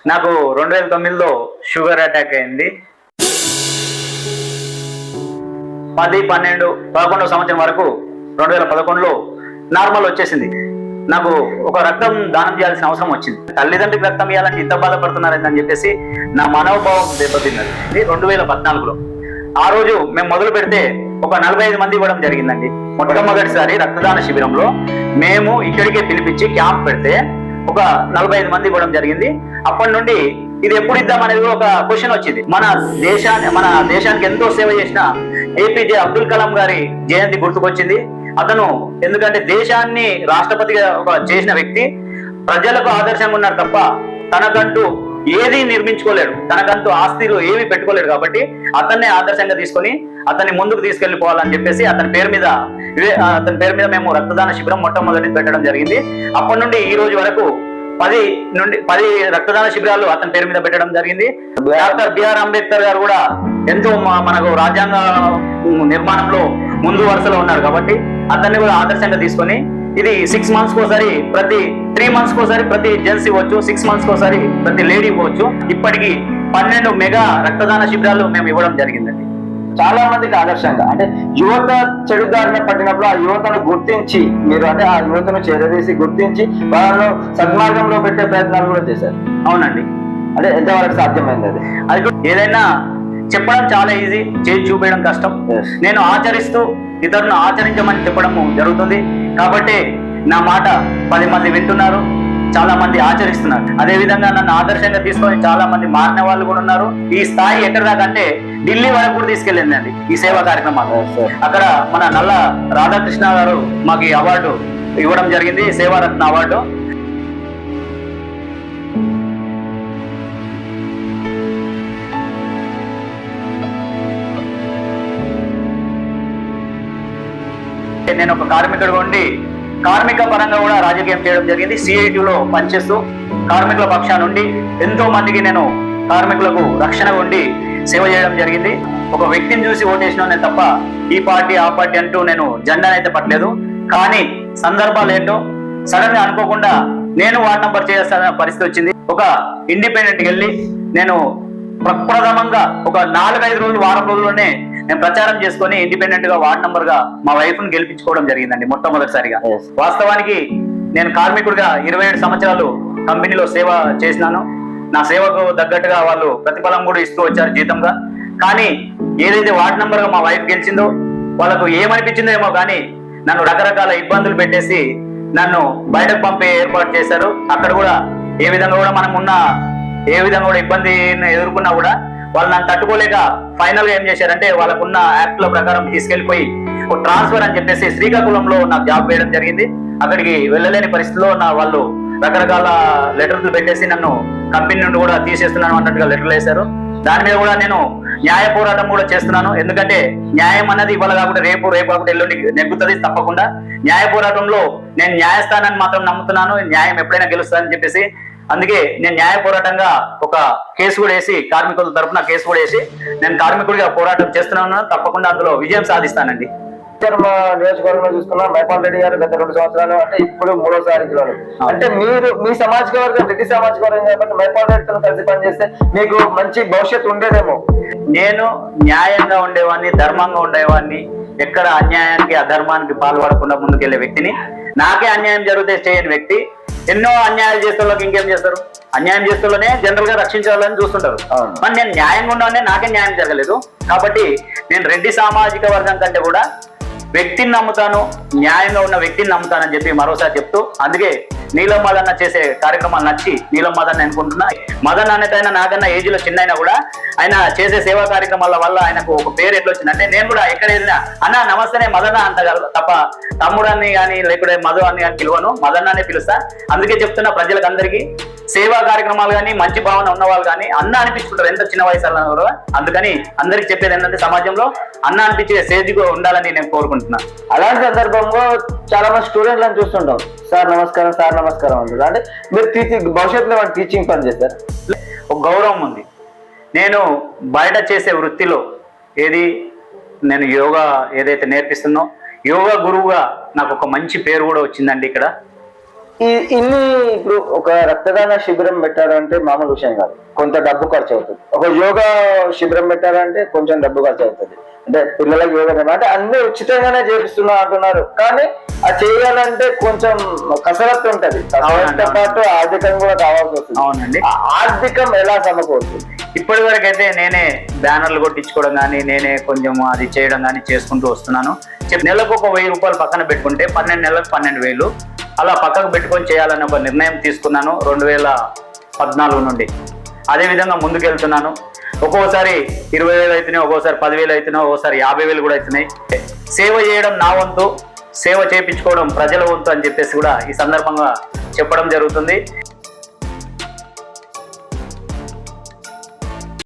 నాకు 2009లో sugar attack అయింది. 10, 12, 11 సంవత్సరం వరకు 2011లో నార్మల్ వచ్చేసింది. నాకు ఒక రక్తం దానం చేయాల్సిన అవసరం వచ్చింది. తల్లిదండ్రులకు రక్తం ఇవ్వాలంటే ఇంత బాధపడుతున్నారని చెప్పేసి నా మనోభావం దెబ్బతిన్నది. 2014లో ఆ రోజు మేము మొదలు పెడితే ఒక 45 మంది ఇవ్వడం జరిగిందండి. మొట్టమొదటిసారి రక్తదాన శిబిరంలో మేము ఇక్కడికే పిలిపించి క్యాంప్ పెడితే ఒక 45 మంది ఇవ్వడం జరిగింది. అప్పటి నుండి ఇది ఎప్పుడు ఇద్దాం అనేది ఒక క్వశ్చన్ వచ్చింది. మన దేశానికి ఎంతో సేవ చేసిన ఏపీజే అబ్దుల్ కలాం గారి జయంతి గుర్తుకొచ్చింది. అతను ఎందుకంటే దేశాన్ని రాష్ట్రపతిగా చేసిన వ్యక్తి, ప్రజలకు ఆదర్శంగా ఉన్నారు తప్ప తనకంటూ ఏది నిర్మించుకోలేడు, తనకంటూ ఆస్తిలో ఏవి పెట్టుకోలేడు. కాబట్టి అతన్నే ఆదర్శంగా తీసుకొని అతన్ని ముందుకు తీసుకెళ్లిపోవాలని చెప్పేసి అతని పేరు మీద మేము రక్తదాన శిబిరం మొట్టమొదటి పెట్టడం జరిగింది. అప్పటి నుండి ఈ రోజు వరకు 10 రక్తదాన శిబిరాలు అతని పేరు మీద పెట్టడం జరిగింది. డాక్టర్ బిఆర్ అంబేద్కర్ గారు కూడా ఎంతో మనకు రాజ్యాంగ నిర్మాణంలో ముందు వరుసలో ఉన్నారు. కాబట్టి అతన్ని కూడా ఆదర్శంగా తీసుకొని ఇది 6 months కోసారి, ప్రతి 3 months కోసారి ప్రతి జెంట్స్ ఇవ్వచ్చు, 6 months కోసారి ప్రతి లేడీ ఇవ్వచ్చు. ఇప్పటికి 12 మెగా రక్తదాన శిబిరాలు మేము ఇవ్వడం జరిగిందండి. చాలా మందికి ఆదర్శంగా అంటే యువత చెడుదారిన పట్టినప్పుడు ఆ యువతను గుర్తించి మీరు అంటే ఆ యువతను చేరదీసి గుర్తించి వాళ్ళను సన్మార్గంలో పెట్టే ప్రయత్నాలు కూడా చేశారు. అవునండి. అంటే ఎంతవరకు సాధ్యమైంది అది ఏదైనా చెప్పడం చాలా ఈజీ, చేసి చూపించడం కష్టం. నేను ఆచరిస్తూ ఇతరులను ఆచరించమని చెప్పడం జరుగుతుంది. కాబట్టి నా మాట 10 మంది వింటున్నారు, చాలా మంది ఆచరిస్తున్నారు. అదే విధంగా నన్ను ఆదర్శంగా తీసుకొని చాలా మంది మారిన వాళ్ళు కూడా ఉన్నారు. ఈ స్థాయి ఎక్కడ దాకా అంటే ఢిల్లీ వరకు కూడా తీసుకెళ్ళిందండి ఈ సేవా కార్యక్రమాలు. అక్కడ మన నల్ల రాధాకృష్ణ గారు మాకు ఈ అవార్డు ఇవ్వడం జరిగింది, సేవారత్న అవార్డు. నేను ఒక కార్మికుడిగా ఉండి కార్మిక పరంగా కూడా రాజకీయం చేయడం జరిగింది. సిఐటిలో పనిచేస్తూ కార్మికుల పక్షాన నుండి ఎంతో మందికి నేను కార్మికులకు రక్షణగా ఉండి సేవ చేయడం జరిగింది. ఒక వ్యక్తిని చూసి ఓటేసినా తప్ప ఈ పార్టీ ఆ పార్టీ అంటూ నేను జెండానైతే పట్టలేదు. కానీ సందర్భాలు ఏంటో సడన్ గా అనుకోకుండా నేను వార్డ్ నంబర్ చేయాల్సిన పరిస్థితి వచ్చింది. ఒక ఇండిపెండెంట్ వెళ్ళి నేను ప్రప్రథమంగా ఒక 4-5 రోజులు, వారం రోజుల్లోనే నేను ప్రచారం చేసుకొని ఇండిపెండెంట్ గా వార్డ్ నంబర్ గా మా వైఫ్ ని గెలిపించుకోవడం జరిగిందండి మొట్టమొదటిసారిగా. వాస్తవానికి నేను కార్మికుడిగా 27 సంవత్సరాలు కంపెనీలో సేవ చేసినాను. నా సేవకు తగ్గట్టుగా వాళ్ళు ప్రతిఫలం కూడా ఇస్తూ వచ్చారు జీతంగా. కానీ ఏదైతే వార్డ్ నంబర్ గా మా వైఫ్ గెలిచిందో వాళ్ళకు ఏమనిపించిందో ఏమో కానీ నన్ను రకరకాల ఇబ్బందులు పెట్టేసి నన్ను బయటకు పంపే ఏర్పాటు చేశారు. అక్కడ కూడా ఏ విధంగా కూడా ఇబ్బందిని ఎదుర్కొన్నా కూడా వాళ్ళు నన్ను తట్టుకోలేక ఫైనల్ గా ఏం చేశారంటే వాళ్ళకున్న యాక్ట్ల ప్రకారం తీసుకెళ్లిపోయి ఒక ట్రాన్స్ఫర్ అని చెప్పేసి శ్రీకాకుళంలో నాకు జాబ్ వేయడం జరిగింది. అక్కడికి వెళ్ళలేని పరిస్థితిలో వాళ్ళు రకరకాల లెటర్లు పెట్టేసి నన్ను కంపెనీ నుండి కూడా తీసేస్తున్నాను అన్నట్టుగా లెటర్లు వేశారు. దాని మీద కూడా నేను న్యాయ పోరాటం కూడా చేస్తున్నాను. ఎందుకంటే న్యాయం అన్నది ఇవాళ కాకుండా రేపు కాకుండా ఎల్లుండి నెగ్గుతుంది తప్పకుండా. న్యాయ పోరాటంలో నేను న్యాయస్థానాన్ని మాత్రం నమ్ముతున్నాను. న్యాయం ఎప్పుడైనా గెలుస్తుందని చెప్పేసి అందుకే నేను న్యాయ పోరాటంగా ఒక కేసు కూడా వేసి, కార్మికుల తరఫున కేసు కూడా వేసి నేను కార్మికుడిగా పోరాటం చేస్తున్నాను. తప్పకుండా అందులో విజయం సాధిస్తానండి. మా నియోజకవర్గంలో చూసుకున్నా మైపాల్ రెడ్డి గారు గత 2 సంవత్సరాలు అంటే ఇప్పుడు 3వ గెలవడం. అంటే మీరు మీ సామాజిక వర్గం రెడ్డి సామాజిక వర్గం కాబట్టి మైపాల్ రెడ్డితో కలిసి పనిచేస్తే మీకు మంచి భవిష్యత్తు ఉండేదేమో. నేను న్యాయంగా ఉండేవాడిని, ధర్మంగా ఉండేవాడిని. ఎక్కడ అన్యాయానికి అధర్మానికి పాల్పడకుండా ముందుకెళ్లే వ్యక్తిని. నాకే అన్యాయం జరిగితే చేయని వ్యక్తి. ఎన్నో అన్యాయాలు చేసే వాళ్ళకి ఇంకేం చేస్తారు? అన్యాయం చేస్తూనే జనరల్ గా రక్షించాలని చూస్తుంటారు. మరి నేను న్యాయంగా ఉన్నానే, నాకే న్యాయం జరగలేదు. కాబట్టి నేను రెడ్డి సామాజిక వర్గం కంటే కూడా వ్యక్తిని నమ్ముతాను, న్యాయంగా ఉన్న వ్యక్తిని నమ్ముతానని చెప్పి మరోసారి చెప్తూ, అందుకే నీలం మదన్న చేసే కార్యక్రమాలు నచ్చి నీలం మదన్ అనుకుంటున్నా. మదన్ అనేటైనా నాకన్నా ఏజ్ లో చిన్న అయినా కూడా ఆయన చేసే సేవా కార్యక్రమాల వల్ల ఆయనకు ఒక పేరు ఎట్లా వచ్చిందంటే నేను కూడా ఎక్కడ వెళ్ళినా అన్న నమస్తేనే మదన్న అంటగలరు తప్ప తమ్ముడాన్ని కానీ లేకపోతే మధు అని కానీ పిలువను, మదన్నానే పిలుస్తా. అందుకే చెప్తున్నా ప్రజలకు అందరికీ సేవా కార్యక్రమాలు కానీ మంచి భావన ఉన్న వాళ్ళు కానీ అన్న అనిపించుకుంటారు ఎంత చిన్న వయసు కూడా. అందుకని అందరికి చెప్పేది ఏంటంటే సమాజంలో అన్న అనిపించే స్టేజ్గా ఉండాలని నేను కోరుకుంటున్నా. అలాంటి సందర్భంలో చాలా మంది స్టూడెంట్లను చూస్తుంటాం, సార్ నమస్కారం, సార్ నమస్కారం అంటారు. అంటే మీరు భవిష్యత్తులో టీచింగ్ పని చేస్తారు, ఒక గౌరవం ఉంది. నేను బయట చేసే వృత్తిలో నేను యోగా ఏదైతే నేర్పిస్తున్నో యోగా గురువుగా నాకు ఒక మంచి పేరు కూడా వచ్చిందండి ఇక్కడ. ఇన్ని ఇప్పుడు ఒక రక్తదాన శిబిరం పెట్టారంటే మామూలు విషయం కాదు, కొంత డబ్బు ఖర్చు అవుతుంది. ఒక యోగా శిబిరం పెట్టారంటే కొంచెం డబ్బు ఖర్చు అవుతుంది. అంటే పిల్లలకు యోగా అంటే అన్ని ఉచితంగానే చేపిస్తున్నా అంటున్నారు, కానీ అది చేయాలంటే కొంచెం కసరత్తు ఉంటది. కసరత్తో పాటు ఆర్థికంగా కూడా కావాల్సి వస్తుంది. అవునండి. ఆర్థికం ఎలా సమకూరుతుంది? ఇప్పటి వరకు అయితే నేనే బ్యానర్లు కొట్టించుకోవడం కానీ, నేనే కొంచెం అది చేయడం కానీ చేసుకుంటూ వస్తున్నాను. నెలకు ఒక 1000 రూపాయలు పక్కన పెట్టుకుంటే 12 నెలలకు 12,000 అలా పక్కకు పెట్టుకొని చేయాలని ఒక నిర్ణయం తీసుకున్నాను 2014 నుండి. అదేవిధంగా ముందుకెళ్తున్నాను. ఒక్కోసారి 20,000 అవుతున్నాయి, ఒక్కోసారి 10,000 అవుతున్నాయి, ఒక్కోసారి 50,000 కూడా అవుతున్నాయి. సేవ చేయడం నా వంతు, సేవ చేయించుకోవడం ప్రజల వంతు అని చెప్పేసి కూడా ఈ సందర్భంగా చెప్పడం జరుగుతుంది.